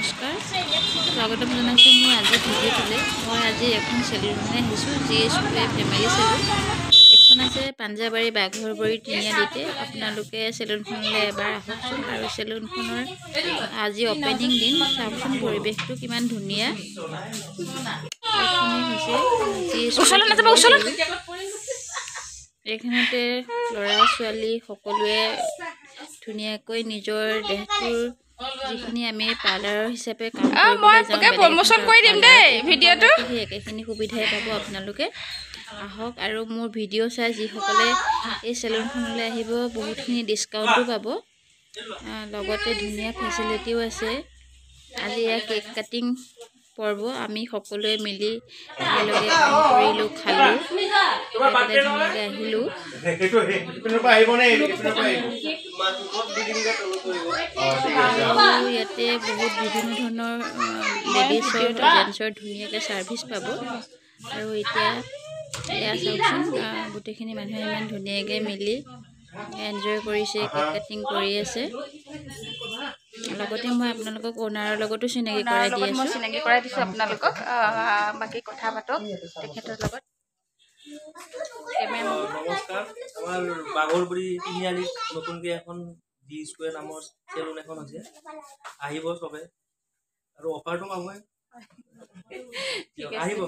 নমস্কাৰ স্বাগতম জনাইছোঁ মোৰ আজি ভিডিঅ'টোলৈ। মই আজি এখন চেলুনলৈ আহিছোঁ, GSQA ফেমিলি চেলুন। এখন আছে পাঞ্জাবাৰী বাঘৰবৰী তিনিআলিতে। আপোনালোকে চেলুনখনলৈ এবাৰ আহকচোন। আৰু চেলুনখনৰ আজি অপেনিং দিন, চাওকচোন পৰিৱেশটো কিমান ধুনীয়া। এইখনতে ল'ৰা ছোৱালী সকলোৱে ধুনীয়াকৈ নিজৰ দেহটোৰ যিখিনি আমি পাৰ্লাৰৰ হিচাপে কাম সেই একেখিনি সুবিধাই পাব আপোনালোকে। আহক আৰু মোৰ ভিডিঅ' চাই যিসকলে এই চেলুনখনলৈ আহিব বহুতখিনি ডিছকাউণ্টো পাব, লগতে ধুনীয়া ফেচিলিটিও আছে। আজি এয়া কেক কাটিং পৰ্ব, আমি সকলোৱে মিলি একেলগে কাম কৰিলোঁ, খালোঁ, ধুনীয়াকৈ আহিলোঁ। আৰু ইয়াতে বহুত বিভিন্ন ধৰণৰ লেডিছৰ জেণ্টছৰ ধুনীয়াকৈ ছাৰ্ভিচ পাব। আৰু এতিয়া এয়া চাওকচোন, গোটেইখিনি মানুহে ইমান ধুনীয়াকৈ মিলি এনজয় কৰিছে, কেক কাটিং কৰি আছে। লগতে মই আপোনালোকক অ'নাৰৰ লগতো চিনাকি কৰাই দিছোঁ আপোনালোকক। বাকী কথা পাতক তেখেতৰ লগত। নমস্কাৰ, আমাৰ বাঘৰবৰী তিনিআলিত নতুনকৈ এখন GSQA নামৰ চেলুন এখন আছে, আহিব চবে। আৰু অফাৰটো পাবই, আহিব।